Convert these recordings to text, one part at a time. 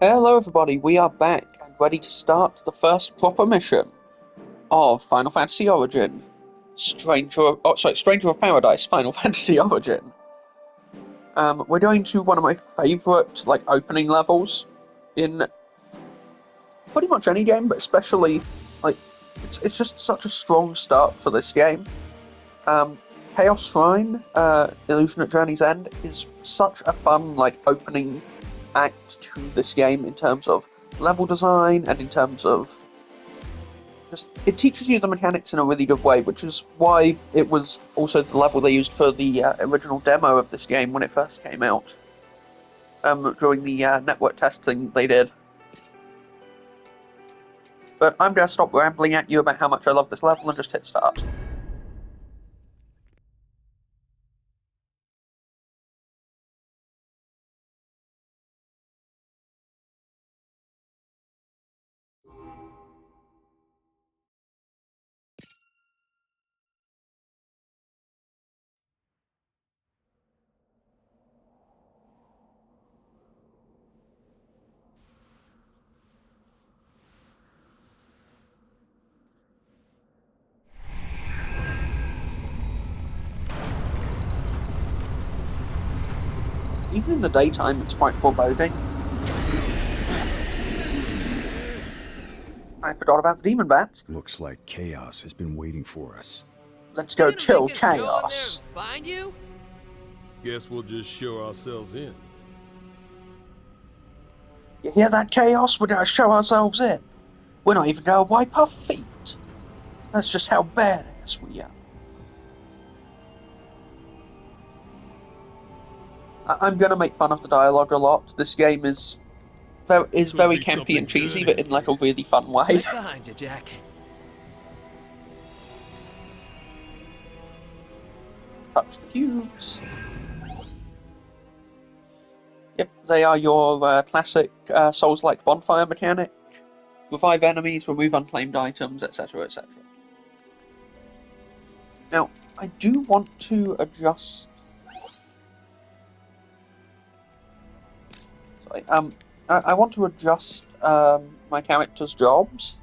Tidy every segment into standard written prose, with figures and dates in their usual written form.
Hello everybody, we are back and ready to start the first proper mission of Final Fantasy Origin. Stranger of Paradise, Final Fantasy Origin. We're going to one of my favourite, opening levels in pretty much any game, but especially, it's just such a strong start for this game. Chaos Shrine, Illusion at Journey's End, is such a fun, opening act to this game in terms of level design and in terms of it teaches you the mechanics in a really good way, which is why it was also the level they used for the original demo of this game when it first came out, during the network testing they did. But I'm going to stop rambling at you about how much I love this level and just hit start. Even in the daytime, it's quite foreboding. I forgot about the demon bats. Looks like Chaos has been waiting for us. Let's go kill Chaos. Find you? Guess we'll just show ourselves in. You hear that, Chaos? We're gonna show ourselves in. We're not even gonna wipe our feet. That's just how badass we are. I'm gonna make fun of the dialogue a lot. This game is very campy and cheesy, but in a really fun way. Right behind you, Jack. Touch the cubes. Yep, they are your classic Souls-like bonfire mechanic. Revive enemies, remove unclaimed items, etc., etc. Now, I do want to adjust. Sorry, I want to adjust my character's jobs.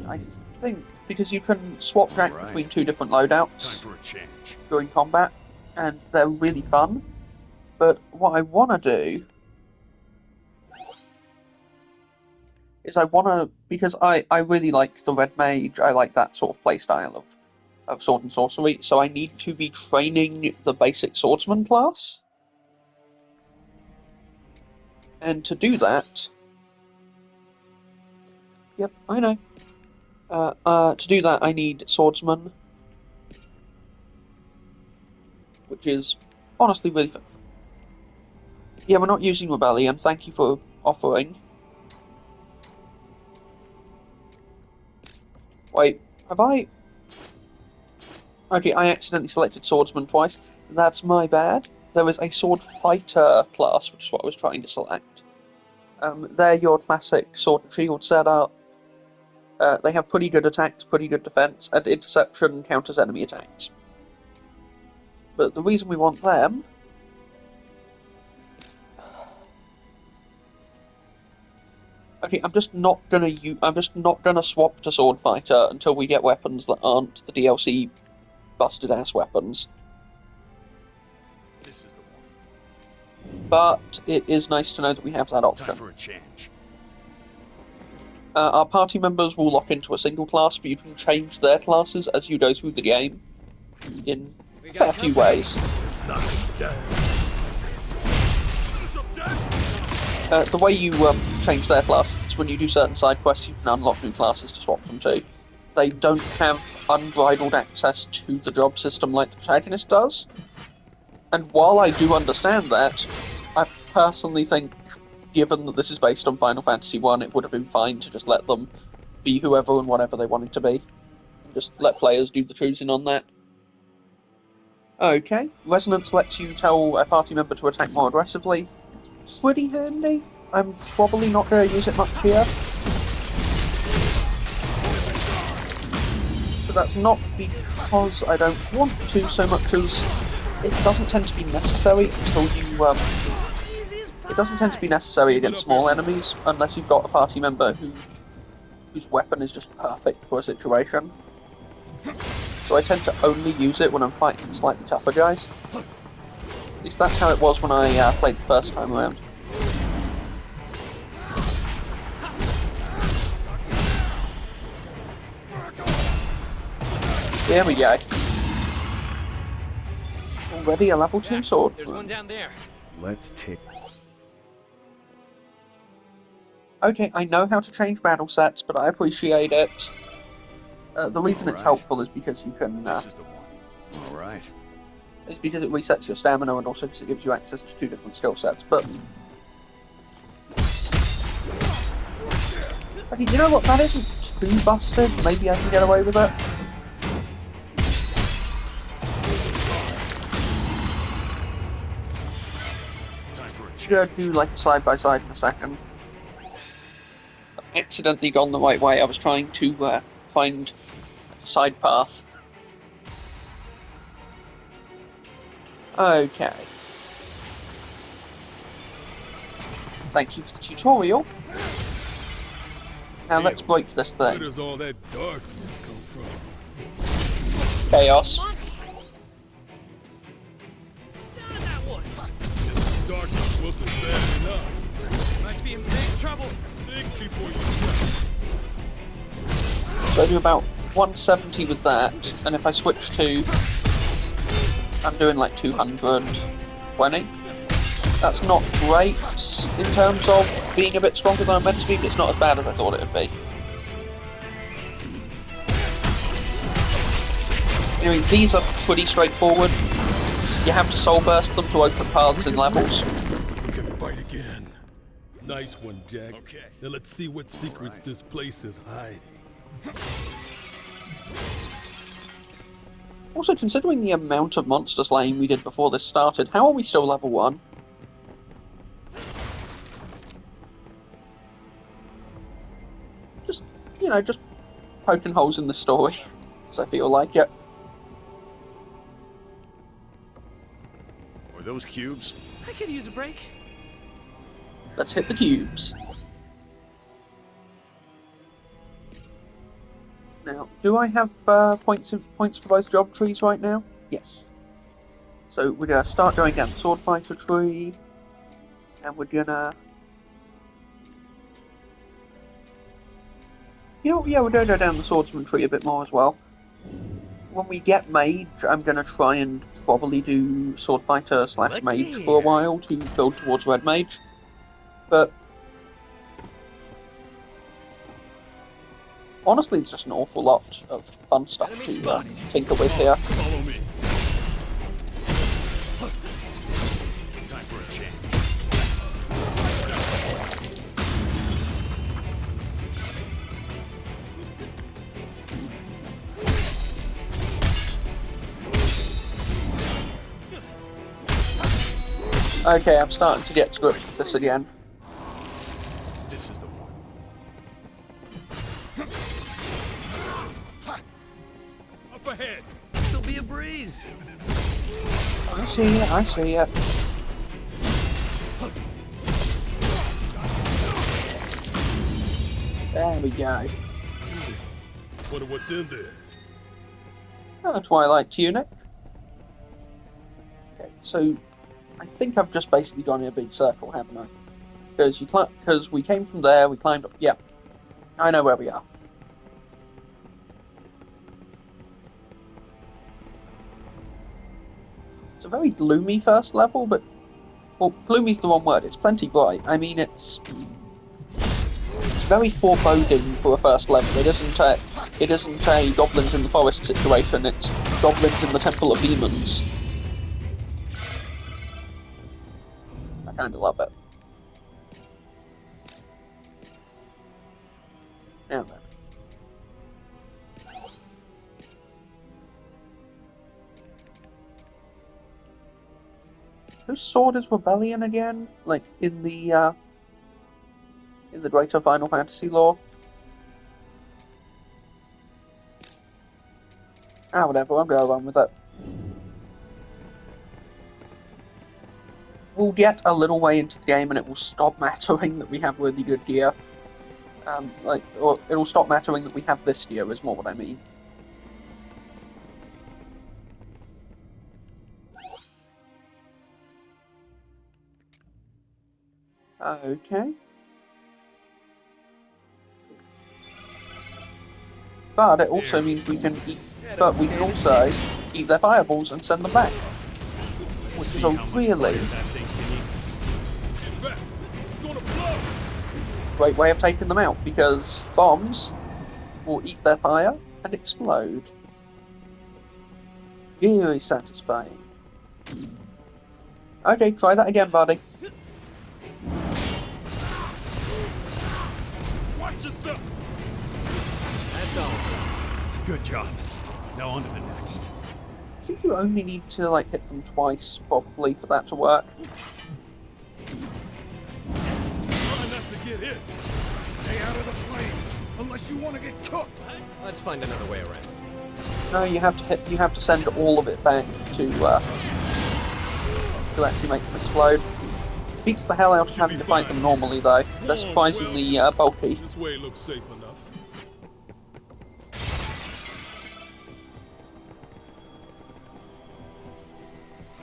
I think because you can swap Jack between two different loadouts during combat, and they're really fun. But what I want to do is because I really like the Red Mage, I like that sort of playstyle of sword and sorcery, so I need to be training the basic swordsman class. And to do that... Yep, I know. To do that I need swordsman, which is honestly really fun. Yeah, we're not using Rebellion, thank you for offering. Wait, have I... Okay, I accidentally selected Swordsman twice. That's my bad. There is a Sword Fighter class, which is what I was trying to select. They're your classic sword and shield setup. They have pretty good attacks, pretty good defense, and interception counters enemy attacks. But the reason we want them... Okay, I'm just not gonna swap to Sword Fighter until we get weapons that aren't the DLC busted ass weapons. This is the one. But it is nice to know that we have that option. Time for a change. Our party members will lock into a single class, but you can change their classes as you go through the game in a fair few ways. Let's knock it down. The way you change their class is when you do certain side quests, you can unlock new classes to swap them to. They don't have unbridled access to the job system like the protagonist does. And while I do understand that, I personally think, given that this is based on Final Fantasy I, it would have been fine to just let them be whoever and whatever they wanted to be. And just let players do the choosing on that. Okay, Resonance lets you tell a party member to attack more aggressively. It's pretty handy. I'm probably not going to use it much here. But that's not because I don't want to so much as it doesn't tend to be necessary until you It doesn't tend to be necessary against small enemies unless you've got a party member whose weapon is just perfect for a situation. So I tend to only use it when I'm fighting slightly tougher guys. At least that's how it was when I played the first time around. There we go. Already a level 2 sword. There's one down there. Let's take. Okay, I know how to change battle sets, but I appreciate it. The reason it's helpful is because you can. This is the one. All right. It's because it resets your stamina and also because it gives you access to 2 different skill sets. But okay, you know what? That isn't too busted. Maybe I can get away with it. Gonna do like a side by side in a second. I've accidentally gone the right way. I was trying to find a side path. Okay. Thank you for the tutorial. Now let's break this Where thing. does all that darkness come from? Chaos. This darkness wasn't bad enough. Might be in big trouble. Think before you strike. So I do about 170 with that, and if I switch to... I'm doing like 220. That's not great in terms of being a bit stronger than I'm meant to be, but it's not as bad as I thought it would be. Anyway, these are pretty straightforward. You have to soul burst them to open paths in levels. We can fight again. Nice one, Jack. Okay. Now let's see what secrets this place is hiding. Also, considering the amount of monster slaying we did before this started, how are we still level 1? Just, you know, just poking holes in the story, because I feel like it. Are those cubes? I could use a break. Let's hit the cubes. Now, do I have points for both job trees right now? Yes. So we're gonna start going down the sword fighter tree, and we're gonna. You know, yeah, we're gonna go down the swordsman tree a bit more as well. When we get mage, I'm gonna try and probably do sword fighter / mage for a while to build towards red mage, but. Honestly, it's just an awful lot of fun stuff to tinker with here. Follow me. Time for a change. Okay, I'm starting to get to grips with this again. This is the one. Up ahead. This'll be a breeze. I see it, I see it. There we go. Wonder what's in there. Twilight tunic. Okay, so I think I've just basically gone in a big circle, haven't I? Because we came from there, we climbed up. Yeah, I know where we are. It's a very gloomy first level, but well, gloomy's the wrong word. It's plenty bright. I mean, it's very foreboding for a first level. It isn't a goblins in the forest situation. It's goblins in the temple of demons. I kind of love it. Now then. Whose sword is Rebellion again? Like in the greater Final Fantasy lore? Whatever, I'm gonna run with it. we'll get a little way into the game and it will stop mattering that we have really good gear. Or it'll stop mattering that we have this gear, is more what I mean. Okay. But it also means we can eat. But we can also eat their fireballs and send them back, which is a really Get back. It's gonna blow. great way of taking them out, because bombs will eat their fire and explode. Very satisfying. Okay, try that again, buddy. Watch yourself. That's all. Good job. Now on to the next. I think you only need to like hit them twice, probably, for that to work. Try not to get hit. Stay out of the flames, unless you want to get cooked. Let's find another way around. No, you have to hit. You have to send all of it back to actually make them explode. Beats the hell out of having to fight them normally, though. They're surprisingly bulky. This way looks safe enough.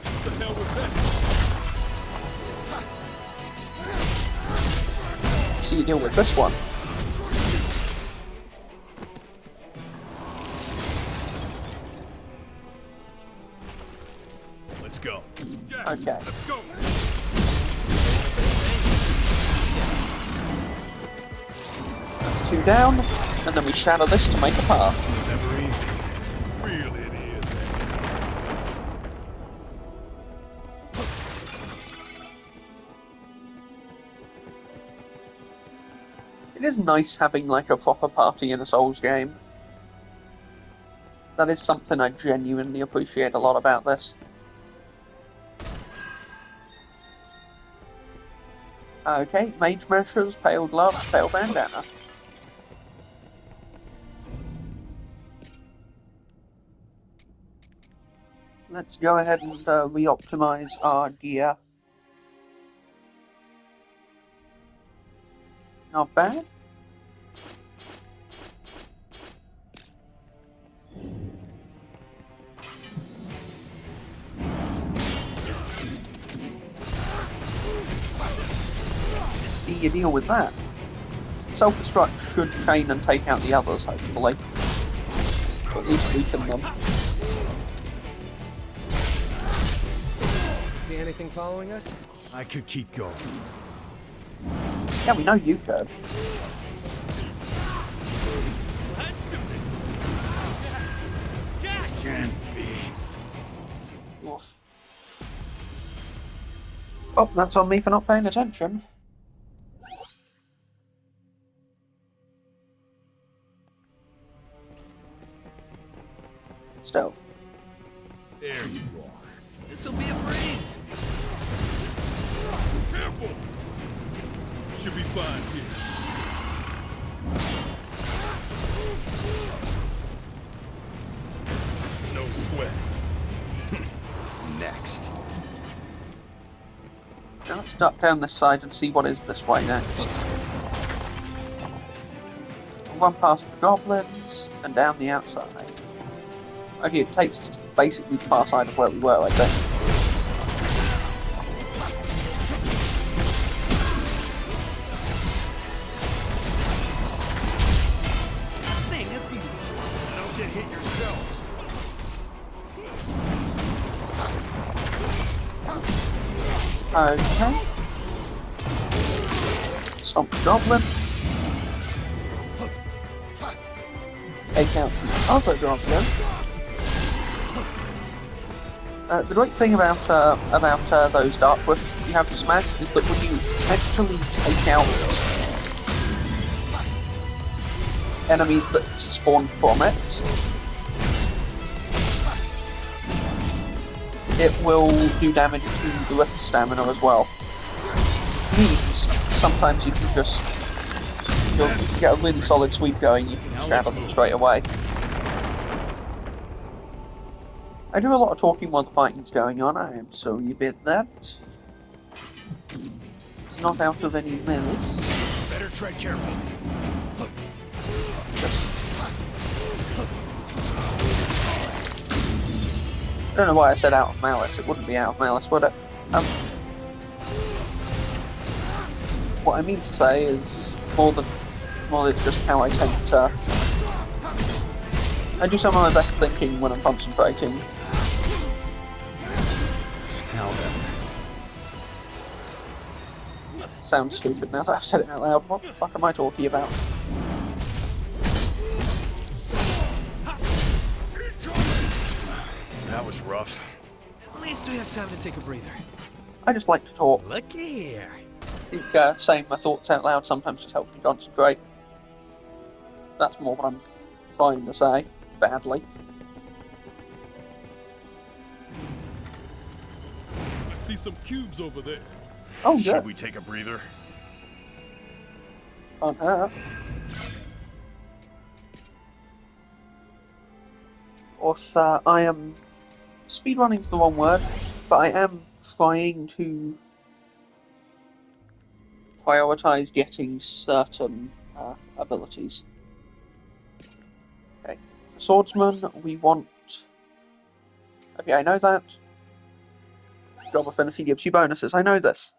What the hell was that? So you deal with this one. Let's go. Jack, Okay. let's go. That's 2 down, and then we shatter this to make a path. It's ever easy. Really it is. It is nice having like a proper party in a Souls game. That is something I genuinely appreciate a lot about this. Okay, Mage Mashers, Pale Gloves, Pale Bandana. Let's go ahead and re-optimize our gear. Not bad. See you deal with that. Self-destruct should chain and take out the others, hopefully. Or at least weaken them. See anything following us? I could keep going. Yeah, we know you could. Jack! Can't be. Oof. Oh, that's on me for not paying attention. Still. There you are. This'll be a breeze. Careful. Should be fine here. No sweat. Next. Now let's duck down this side and see what is this way next. Run past the goblins and down the outside. Okay, it takes us to basically the far side of where we were, I think. Thing of beauty. Don't get hit yourselves. Okay. Stomp the goblin. Take out the other goblin. The great thing about those dark rifts that you have to smash is that when you actually take out enemies that spawn from it, it will do damage to the rift stamina as well. Which means sometimes you can just, if you get a really solid sweep going, you can shatter them straight away. I do a lot of talking while the fighting's going on, I am sorry about that. It's not out of any malice. Better tread carefully. Just... I don't know why I said out of malice. It wouldn't be out of malice, would it? What I mean to say is it's just how I tend to. I do some of my best thinking when I'm concentrating. Now then. Sounds stupid now that I've said it out loud. What the fuck am I talking about? That was rough. At least we have time to take a breather. I just like to talk. Looky here. I think saying my thoughts out loud sometimes just helps me concentrate. That's more what I'm trying to say, badly. I see some cubes over there. Oh, Should good. we take a breather? On her. Also, I am... speedrunning's the wrong word, but I am trying to prioritize getting certain abilities. Okay, for swordsman, we want... Okay, I know that. Job affinity gives you bonuses, I know this.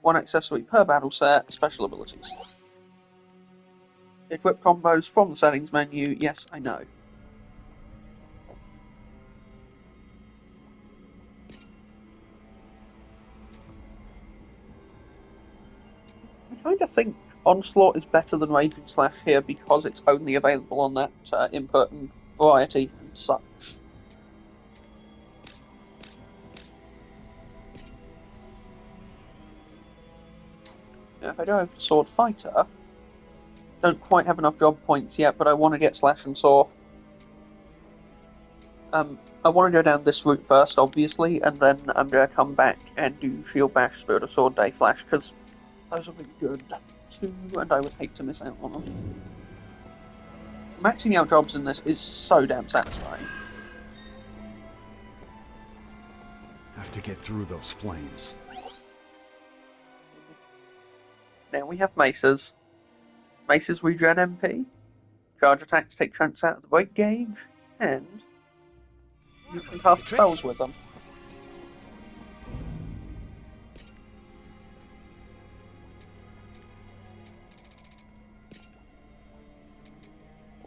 One accessory per battle set, special abilities. Equip combos from the settings menu, yes, I know. I kind of think Onslaught is better than Raging Slash here because it's only available on that input and variety and such. Now, if I go over to Sword Fighter, don't quite have enough job points yet, but I want to get Slash and Saw. I want to go down this route first, obviously, and then I'm going to come back and do Shield Bash, Spirit of Sword, Day Flash, because those are really good too, and I would hate to miss out on them. Maxing out jobs in this is so damn satisfying. Have to get through those flames. Now we have Maces. Maces regen MP. Charge attacks take chunks out of the weight gauge, and you can cast spells with them.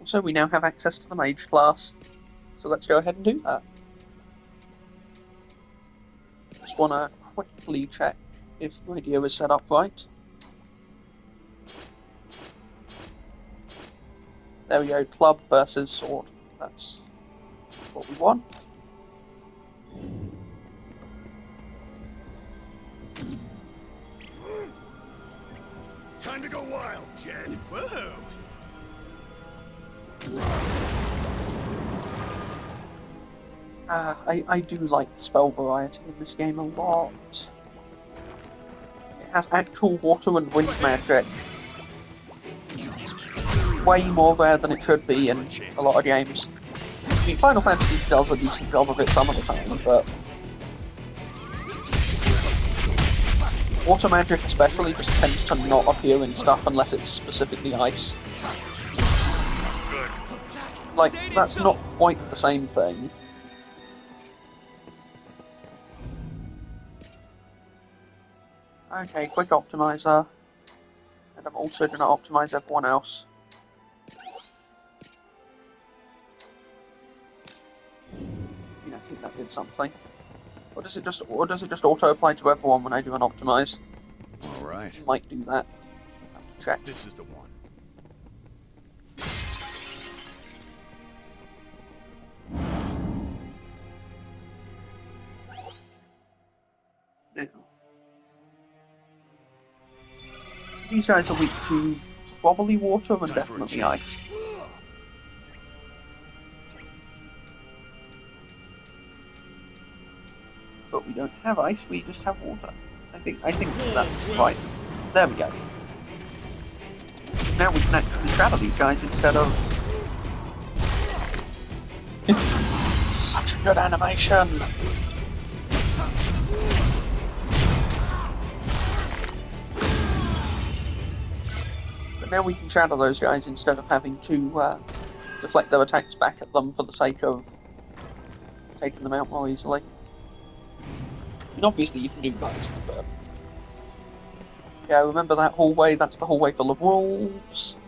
Also, we now have access to the mage class, so let's go ahead and do that. Just want to quickly check if the radio is set up right. There we go, club versus sword. That's what we want. Time to go wild, Jed. Whoa! I do like the spell variety in this game a lot. It has actual water and wind magic. It's way more rare than it should be in a lot of games. I mean, Final Fantasy does a decent job of it some of the time, but... water magic especially just tends to not appear in stuff unless it's specifically ice. Like, that's not quite the same thing. Okay, quick optimizer. And I'm also going to optimize everyone else. I think that did something. Or does it just auto apply to everyone when I do an optimize? All right. It might do that. I have to check. This is the one. Now, these guys are weak to probably water and definitely ice. But we don't have ice, we just have water. I think that's right. There we go. Because now we can actually shadow these guys instead of... Such a good animation! now we can shadow those guys instead of having to deflect their attacks back at them for the sake of taking them out more easily. I mean, obviously you can do both, but... Yeah, remember that hallway? That's the hallway full of wolves.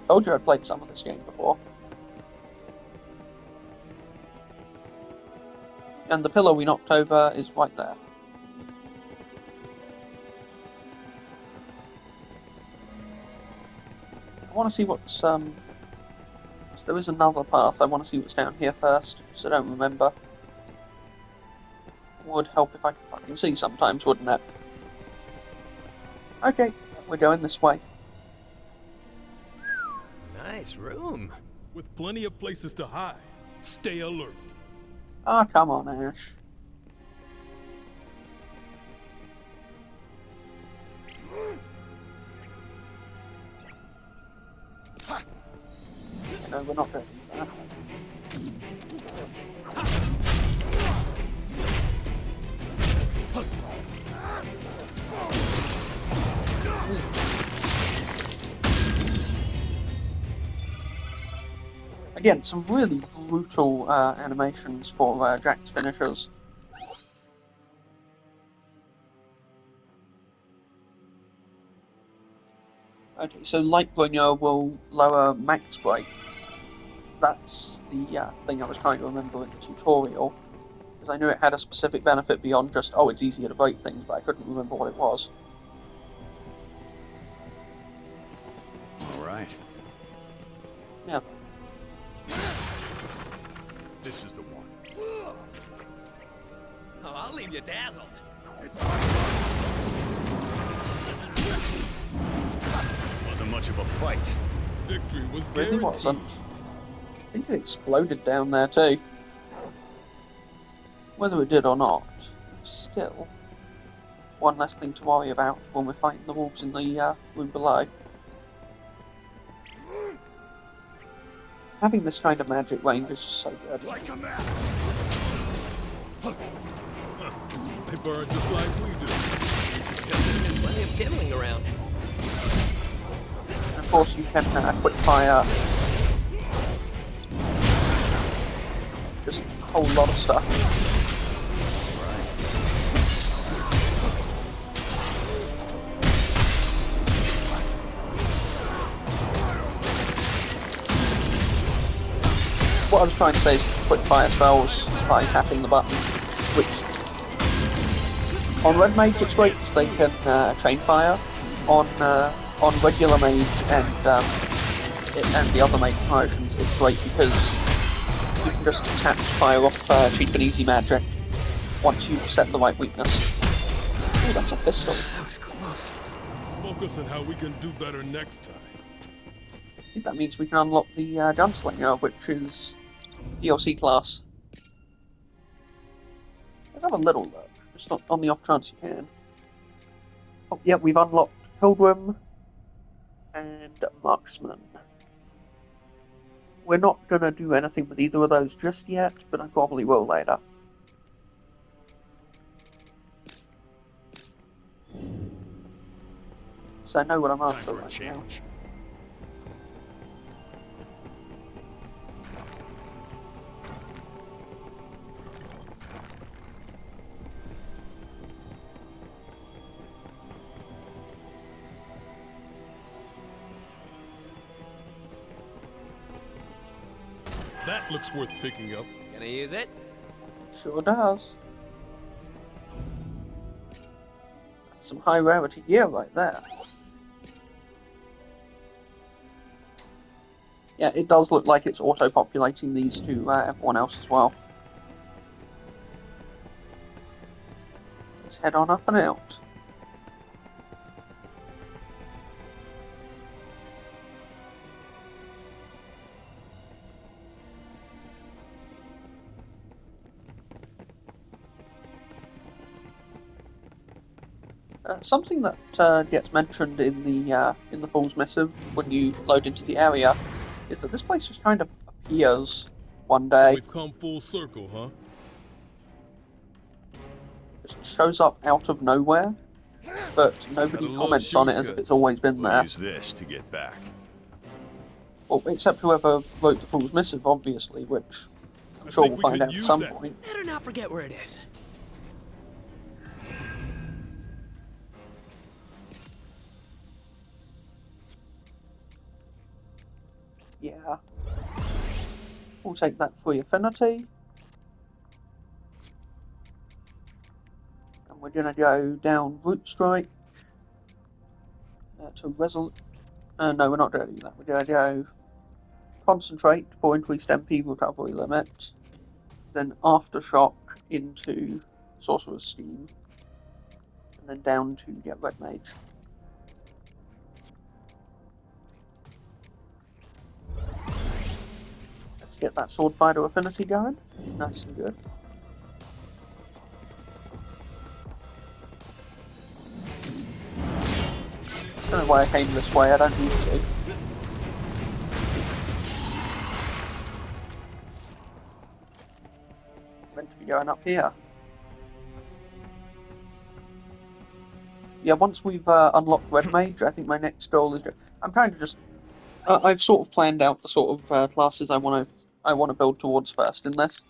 Told you I'd played some of this game before. And the pillar we knocked over is right there. I want to see what's, so there is another path. I want to see what's down here first, because I don't remember. Would help if I could fucking see sometimes, wouldn't it? Okay, we're going this way. Nice room. With plenty of places to hide. Stay alert. Ah, come on, Ash. No, we're not going to do that. Again, some really brutal animations for Jack's finishers. Okay, so Light Bringer will lower max break. That's the thing I was trying to remember in the tutorial, because I knew it had a specific benefit beyond just, oh, it's easier to break things, but I couldn't remember what it was. Alright. Yeah. This is the one. Oh, I'll leave you dazzled. Wasn't much of a fight. Victory was Really guaranteed. wasn't. I think it exploded down there too. Whether it did or not, still, one less thing to worry about when we're fighting the wolves in the room below. Having this kind of magic range is just so good. Like a man. They burn just like we do. There's plenty of kindling around. And of course you can quick fire just a whole lot of stuff. What I was trying to say is quick fire spells by tapping the button, which on Red Mage it's great because they can chain fire. On regular Mage and the other Mage promotions, it's great because you can just tap to fire off cheap and easy magic once you've set the right weakness. Ooh, that's a pistol. That was close. Focus on how we can do better next time. I think that means we can unlock the Gunslinger, which is DLC class. Let's have a little look, just on the off chance you can. Oh, yeah, we've unlocked Pilgrim and Marksman. We're not going to do anything with either of those just yet, but I probably will later. So I know what I'm Time after for a right now. change. That looks worth picking up. Gonna use it? Sure does. That's some high rarity gear right there. Yeah, it does look like it's auto-populating these to everyone else as well. Let's head on up and out. Something that gets mentioned in the Fool's Missive when you load into the area is that this place just kind of appears one So day. we've come full circle, huh? Just shows up out of nowhere. but nobody Gotta love comments on it as if it's always been We'll there. use this to get back. Well, except whoever wrote the Fool's Missive, obviously, which I'm I sure think we'll we find could out at use some that. point. Better not forget where it is. Yeah. We'll take that free affinity. And we're gonna go down Brute Strike to Resolute. No, we're not gonna do that. We're gonna go Concentrate for increased MP recovery limit. Then Aftershock into Sorcerer's Steam. And then down to Red Mage. Let's get that Sword Fighter affinity going. Nice and good. I don't know why I came this way, I don't need to. Meant to be going up here. Yeah, once we've unlocked Red Mage, I think my next goal is... I'm kind of just... I've sort of planned out the sort of classes I want to build towards first in this.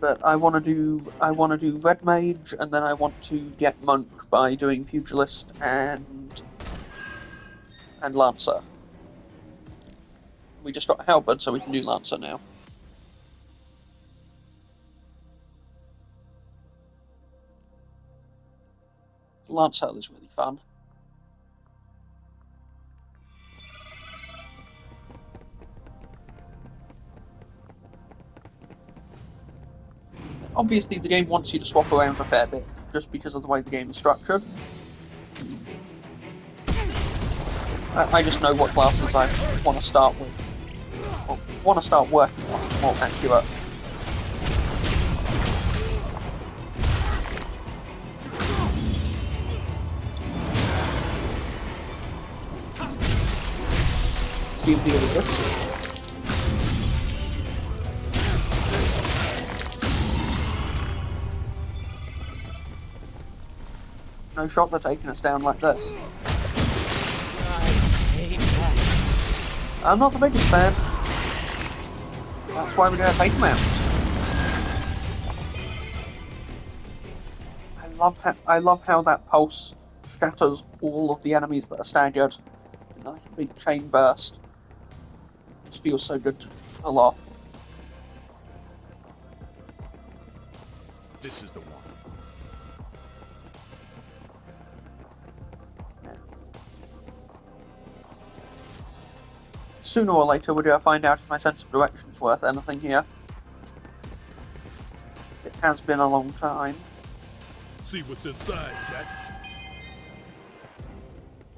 But I want to do Red Mage, and then I want to get Monk by doing Pugilist and Lancer. We just got Halberd, so we can do Lancer now. Lancer is really fun. Obviously, the game wants you to swap around a fair bit, just because of the way the game is structured. I just know what classes I want to start with. Or want to start working on, more accurate. See if deal with this. No shot, they're taking us down like this. I'm not the biggest fan. That's why we're going to take them out. I love how that pulse shatters all of the enemies that are staggered in like a big chain burst. It feels so good to pull off. This is the one. Sooner or later, we're going to find out if my sense of direction is worth anything here. It has been a long time. See what's inside, Jack.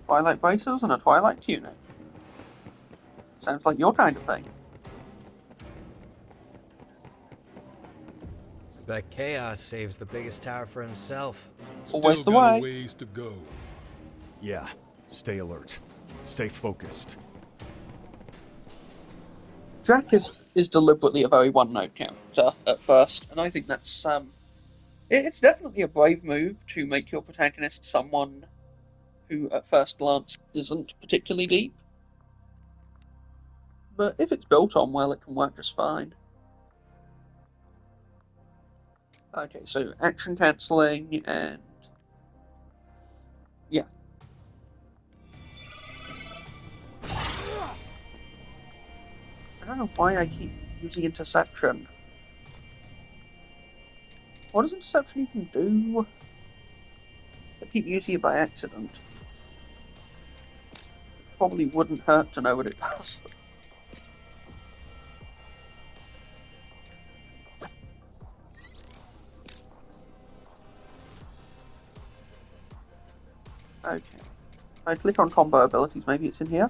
Twilight braces and a Twilight tunic. Sounds like your kind of thing. Bet Chaos saves the biggest tower for himself. Always Still the got way. a ways to go. Yeah, stay alert. Stay focused. Jack is deliberately a very one-note character at first, and I think that's it's definitely a brave move to make your protagonist someone who at first glance isn't particularly deep. But if it's built on well, it can work just fine. Okay, so action cancelling and yeah. I don't know why I keep using interception. What does interception even do? I keep using it by accident. It probably wouldn't hurt to know what it does. Okay. I click on combo abilities, maybe it's in here.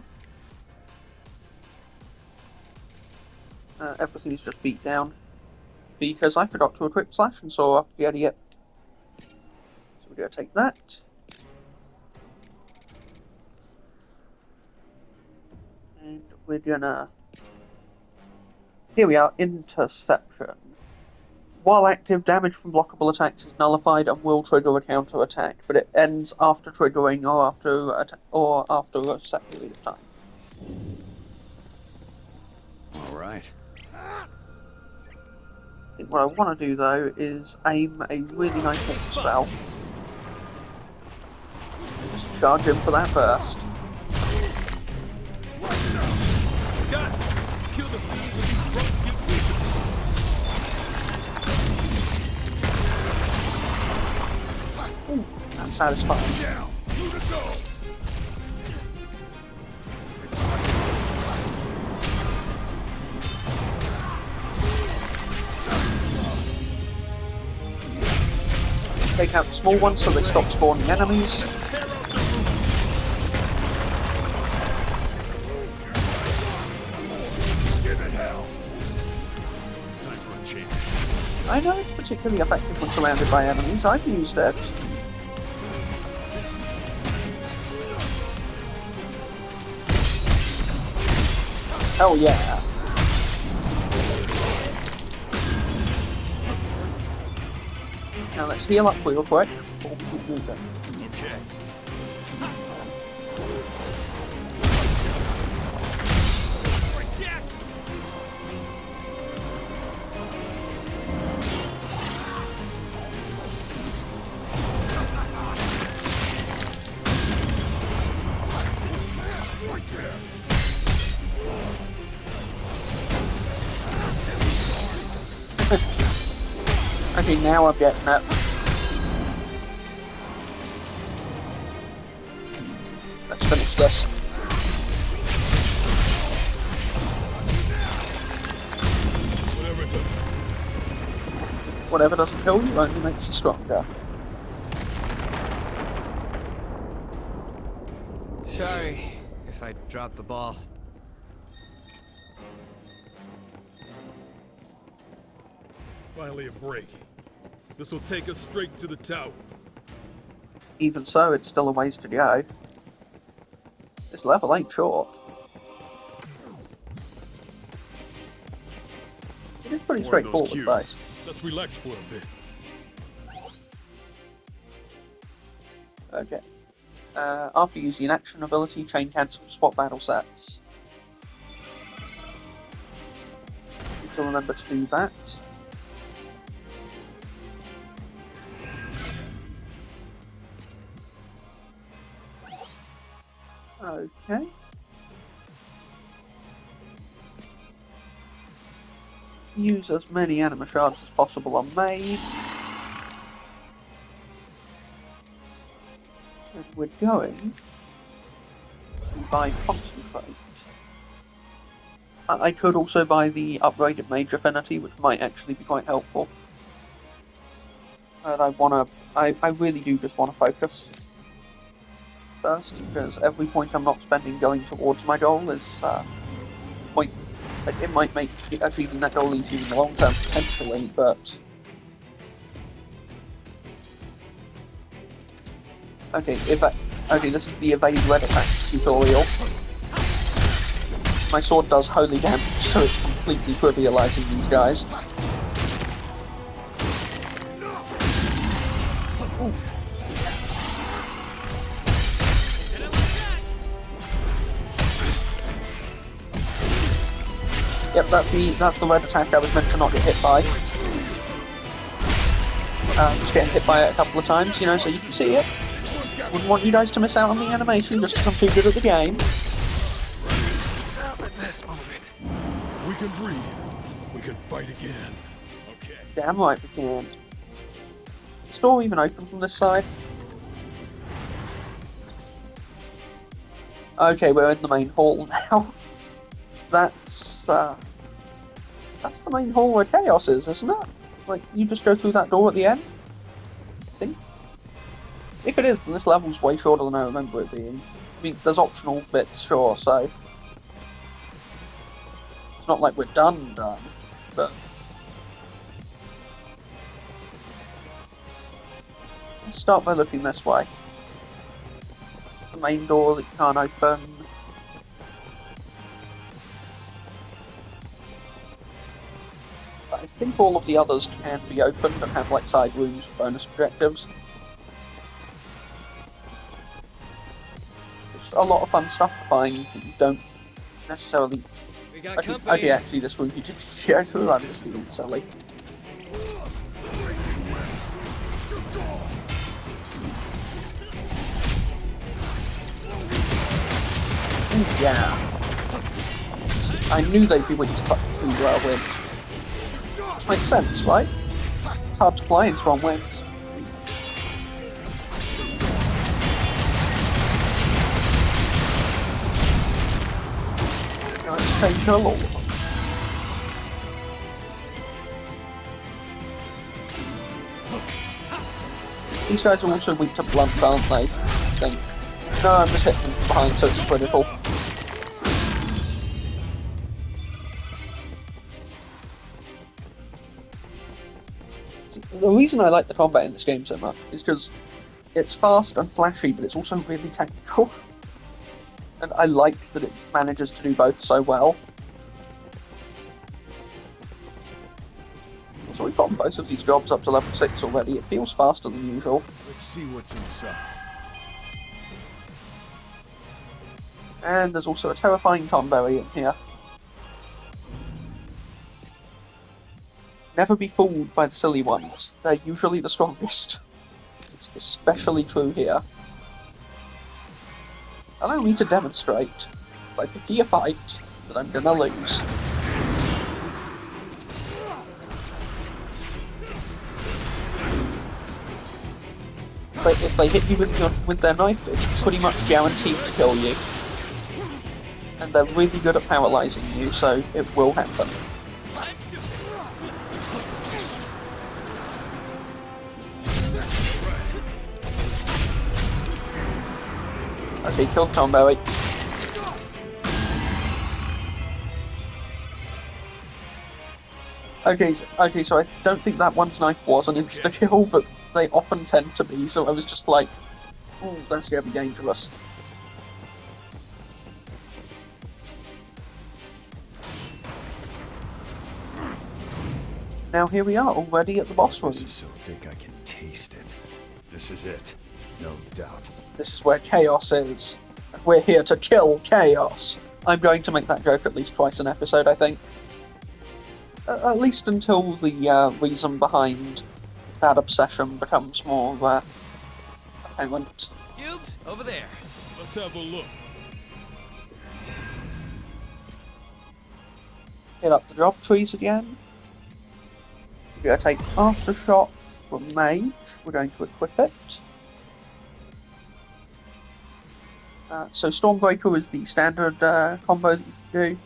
Everything is just beat down. Because I forgot to equip Slash and Saw after the idiot. So we're going to take that. And we're gonna... Here we are, Interception. while active, damage from blockable attacks is nullified and will trigger a counter attack, but it ends after triggering or after a set period of time. All right. I think what I want to do though is aim a really nice hit spell. Just charge in for that burst. Got it. Kill the thieves and these brutes get weaker. Ooh, that's satisfying. Down. 2 to go. Take out the small ones so they stop spawning enemies. Give it hell. Time for a change. I know it's particularly effective when surrounded by enemies. I've used it. Hell yeah. Now let's heal up real quick before we keep moving. Okay. Right there. Okay, now I'm getting it. Let's finish this. Whatever it doesn't. Whatever doesn't kill you only makes you stronger. Sorry if I dropped the ball. Finally a break. This will take us straight to the tower. Even so, it's still a ways to go. This level ain't short. It is pretty More of those straightforward, cues. though. Let's relax for a bit. Okay. After using an action ability, chain cancel swap battle sets. Need to remember to do that. Okay. Use as many anima shards as possible on Mage. And we're going to buy Concentrate. I could also buy the upgraded Mage Affinity, which might actually be quite helpful. But I really do just want to focus first, because every point I'm not spending going towards my goal is point. It might make achieving that goal easier in the long term potentially, but okay. Okay, this is the evade red attacks tutorial. My sword does holy damage, so it's completely trivializing these guys. Ooh. Yep, that's the red attack I was meant to not get hit by. Just getting hit by it a couple of times, you know, so you can see it. Wouldn't want you guys to miss out on the animation just because I'm too good at the game. We can breathe. We can fight again. Okay. Damn right we can. Is the door even open from this side? Okay, we're in the main hall now. That's the main hall where Chaos is, isn't it? Like, you just go through that door at the end? I think. If it is, then this level's way shorter than I remember it being. I mean, there's optional bits, sure, so it's not like we're done, but let's start by looking this way. This is the main door that you can't open. I think all of the others can be opened and have like side rooms with bonus objectives. It's a lot of fun stuff to find that you don't necessarily. We got Okay, company. actually, this room you did TCO, so I'm just being silly. Ooh, yeah. I knew they'd be weak to wind. This makes sense, right? It's hard to play in strong winds. Now let's change her law. These guys are also weak to blunt, aren't they? I think. No, I'm just hitting them from behind, so it's critical. The reason I like the combat in this game so much is because it's fast and flashy, but it's also really technical. And I like that it manages to do both so well. So we've gotten both of these jobs up to level 6 already. It feels faster than usual. Let's see what's inside. And there's also a terrifying Tomberry in here. Never be fooled by the silly ones. They're usually the strongest. It's especially true here. Allow me to demonstrate, by picking a fight, that I'm gonna lose. If they hit you with their knife, it's pretty much guaranteed to kill you. And they're really good at paralyzing you, so it will happen. Okay, killed Tomberry. Okay, so I don't think that one's knife was an insta-kill, but they often tend to be, so I was just like, oh, that's gonna be dangerous. Now here we are, already at the boss room. This is so thick I can taste it. This is it. No doubt. This is where chaos is. And we're here to kill chaos. I'm going to make that joke at least twice an episode, I think. At least until the reason behind that obsession becomes more apparent. Cubes, over there. Let's have a look. Hit up the job trees again. We're going to take Aftershock from Mage. We're going to equip it. So Stormbreaker is the standard combo that you can do,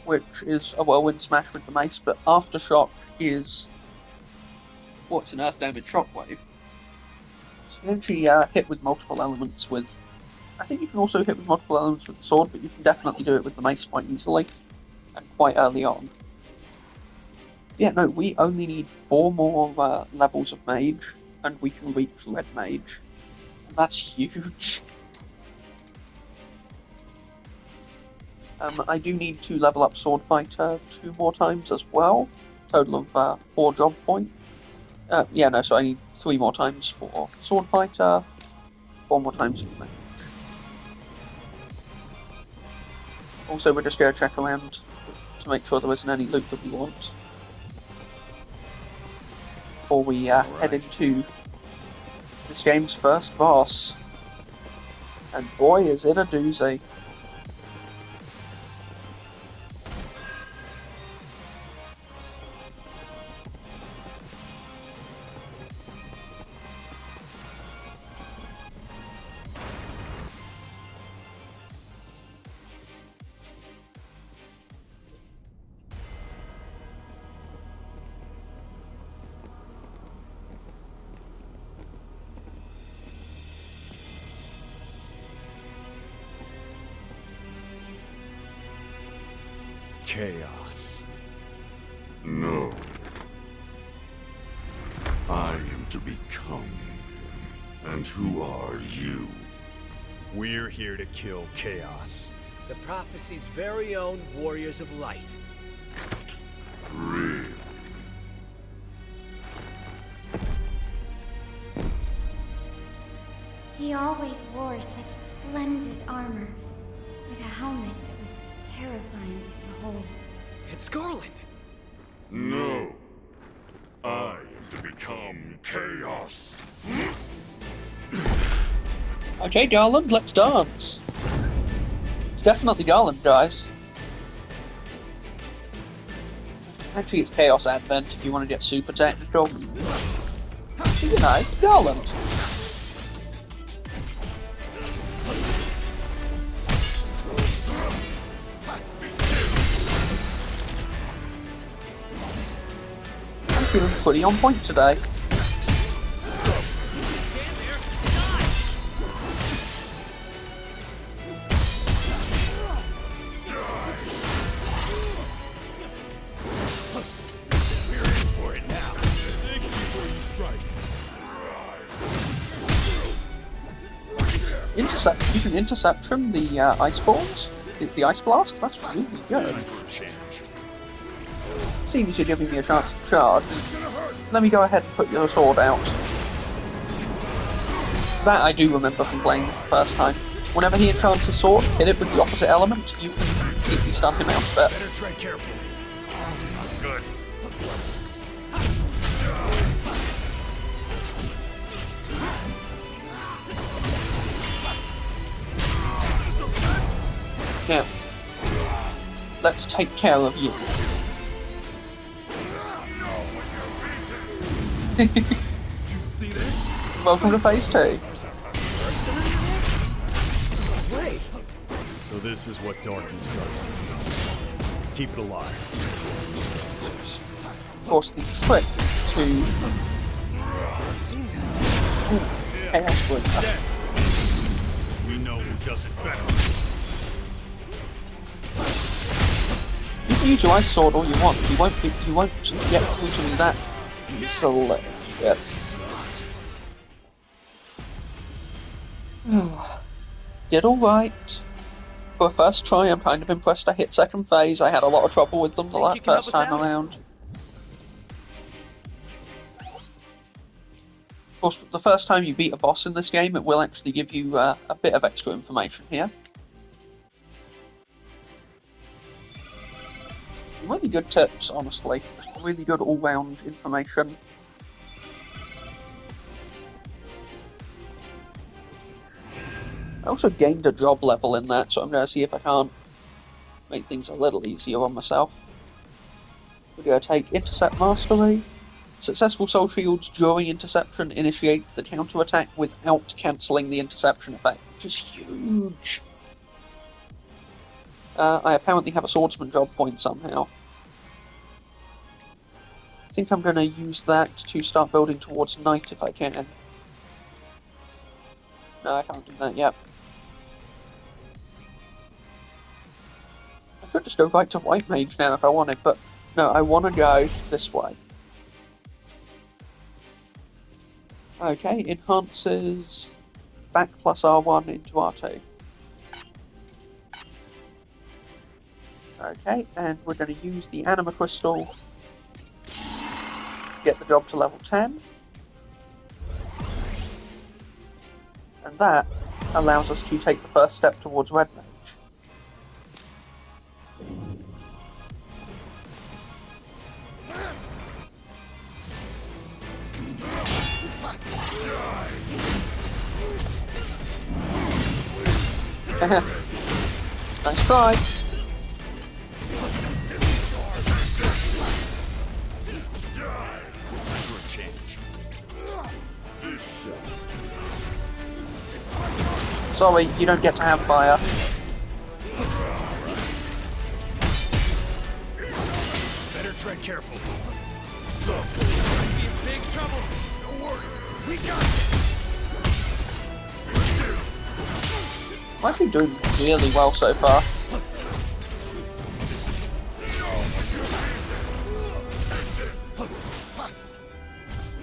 which is a Whirlwind Smash with the mace, but Aftershock is what's an Earth Damage Shockwave. So you can actually hit with multiple elements with... I think you can also hit with multiple elements with the sword, but you can definitely do it with the mace quite easily, and quite early on. Yeah, no, we only need 4 more levels of Mage, and we can reach Red Mage. And that's huge. I do need to level up Sword Fighter 2 more times as well. Total of 4 job points. So I need 3 more times for Sword Fighter, 4 more times for Mage. Also, we're just going to check around to make sure there isn't any loot that we want before we head into this game's first boss. And boy, is it a doozy. Chaos. No. I am to become. And who are you? We're here to kill Chaos. The prophecy's very own Warriors of Light. Really? He always wore such splendid armor, with a helmet that was terrifying to behold. It's Garland. No. I am to become chaos. Okay, Garland, let's dance. It's definitely Garland, guys. Actually, it's Chaos Advent if you want to get super technical. You know, Garland. I'm feeling pretty on point today. Stand there. Die. For it now. Think before you strike. You can interception the ice balls, the ice blast. That's really good. Time for a change. Seeing as you're giving me a chance to charge, let me go ahead and put your sword out. That I do remember from playing this the first time. Whenever he enchants his sword, hit it with the opposite element, you can completely stun him out of it. Better tread carefully. Good. Now, let's take care of you. You see that? Welcome to phase 2. Wait. So this is what darkness does to you. Keep it alive. Of course, the trick to I've seen that. Chaos Winter. We know who does it better. You can use your ice sword all you want. You won't get through to me that easily. Yes. Did alright. For a first try, I'm kind of impressed I hit second phase. I had a lot of trouble with them the Think you can help first us time out? around. Of course, the first time you beat a boss in this game, it will actually give you a bit of extra information here. Some really good tips, honestly. Just really good all-round information. I also gained a job level in that, so I'm going to see if I can't make things a little easier on myself. We're going to take Intercept Mastery. Successful soul shields during interception initiate the counterattack without cancelling the interception effect, which is huge. I apparently have a swordsman job point somehow. I think I'm going to use that to start building towards knight if I can. No, I can't do that yet. I could just go right to white mage now if I wanted, but no, I want to go this way. Okay, enhances back plus R1 into R2. Okay, and we're going to use the Anima Crystal to get the job to level 10. And that allows us to take the first step towards Red Mage. Nice try. For a change. Sorry, you don't get to have fire. Better tread careful. Might be in big trouble. Don't worry. We got it. I'm actually doing really well so far.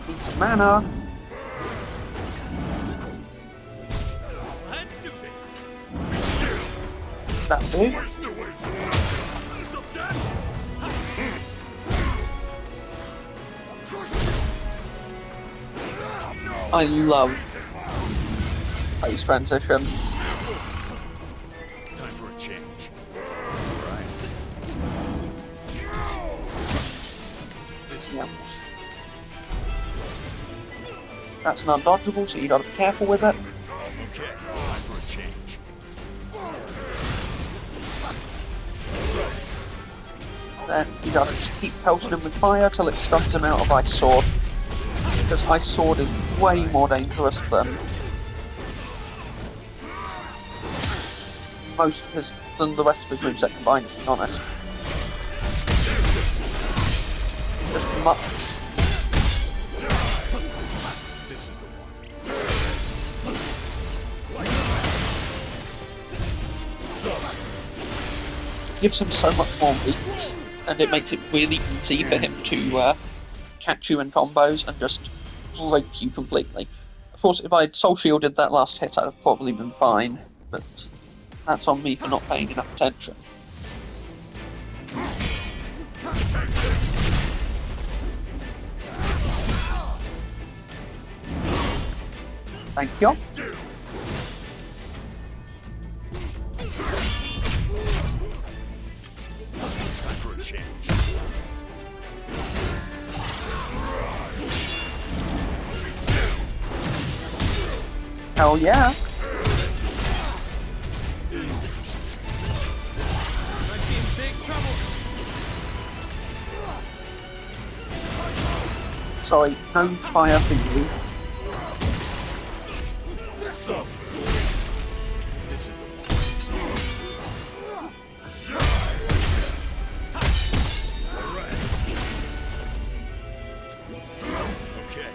Need some mana. Let's do this. That do. I love phase transition. Time for a change. This is Yeah. That's an undodgeable, so you gotta be careful with it. okay. Time for a change. Then you gotta just keep pelting him with fire till it stuns him out of Ice Sword. Because Ice Sword is way more dangerous than than the rest of his moveset combined, to be honest. It's just much. This is the one. Gives him so much more reach, and it makes it really easy for him to catch you in combos and just break you completely. Of course, if I'd soul shielded that last hit, I'd have probably been fine, but that's on me for not paying enough attention. Thank you. Time for a change. Hell yeah. Might be in big trouble. Sorry, no fire for you. This is the one. Okay.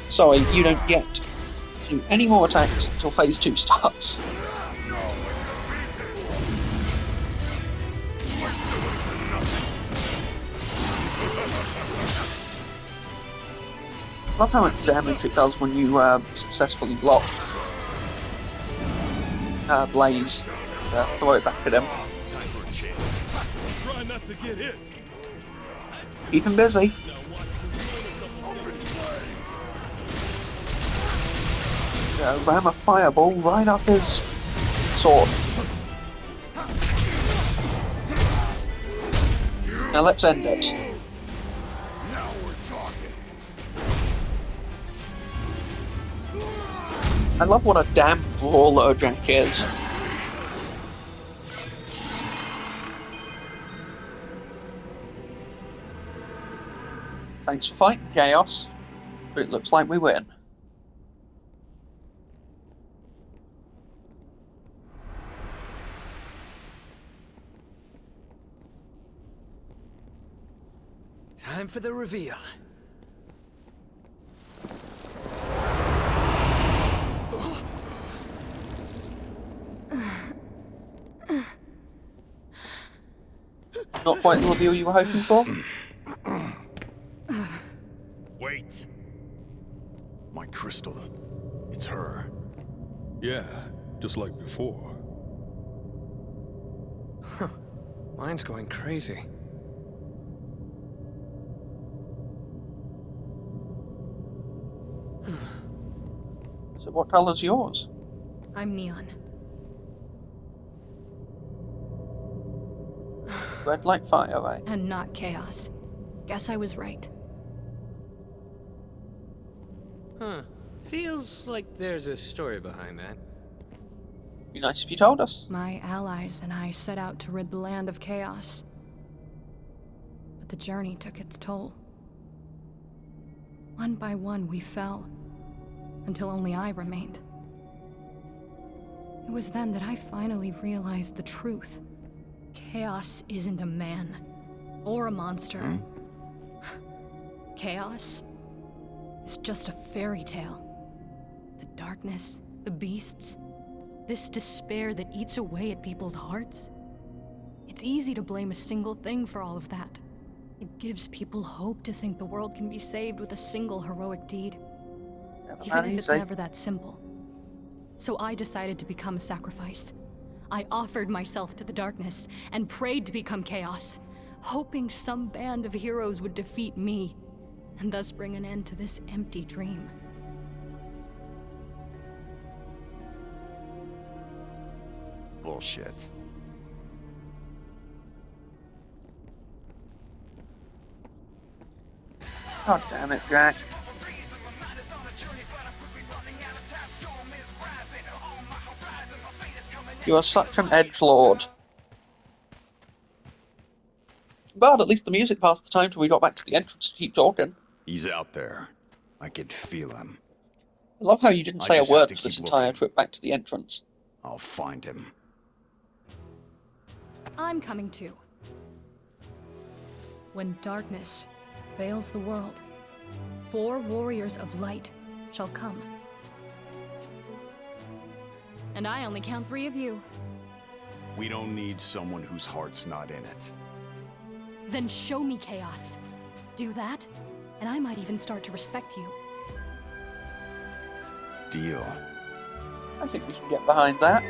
Sorry, you don't get to do any more attacks until phase 2 starts. Love how much damage it does when you successfully block Blaze. Throw it back at him. Time for a change. Try not to get hit. Keep him busy. Ram a fireball right up his sword. Now let's end it. Now we're talking. I love what a damn brawler Jack is. Thanks for fighting, Chaos. But it looks like we win. Time for the reveal. Not quite the reveal you were hoping for? Wait. My crystal. It's her. Yeah, just like before. Mine's going crazy. So what color's yours? I'm Neon. Red like fire, right? And not Chaos. Guess I was right. Huh. Feels like there's a story behind that. Be nice if you told us. My allies and I set out to rid the land of chaos. But the journey took its toll. One by one, we fell, until only I remained. It was then that I finally realized the truth. Chaos isn't a man, or a monster. Chaos is just a fairy tale. The darkness, the beasts, this despair that eats away at people's hearts. It's easy to blame a single thing for all of that. It gives people hope to think the world can be saved with a single heroic deed, even if it's never that simple. So I decided to become a sacrifice. I offered myself to the darkness and prayed to become chaos, hoping some band of heroes would defeat me, and thus bring an end to this empty dream. Bullshit. God damn it, Jack. You are such an edgelord. But at least the music passed the time till we got back to the entrance to keep talking. He's out there. I can feel him. I love how you didn't I say a just have word to for this keep entire looking. trip back to the entrance. I'll find him. I'm coming too. When darkness veils the world, 4 warriors of light shall come. And I only count 3 of you. We don't need someone whose heart's not in it. Then show me chaos. Do that, and I might even start to respect you. Deal. I think we can get behind that.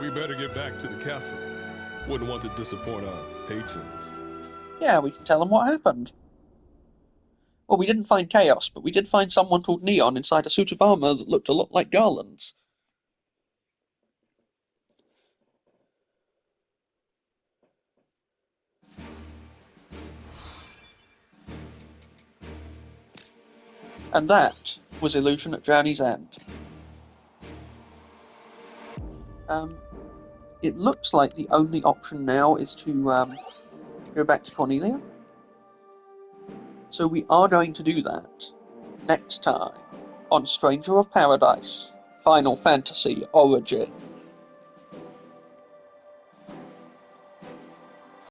We better get back to the castle. Wouldn't want to disappoint our patrons. Yeah, we can tell them what happened. Well, we didn't find Chaos, but we did find someone called Neon inside a suit of armor that looked a lot like Garland's. And that was Illusion at Journey's End. It looks like the only option now is to go back to Cornelia. So we are going to do that next time on Stranger of Paradise Final Fantasy Origins.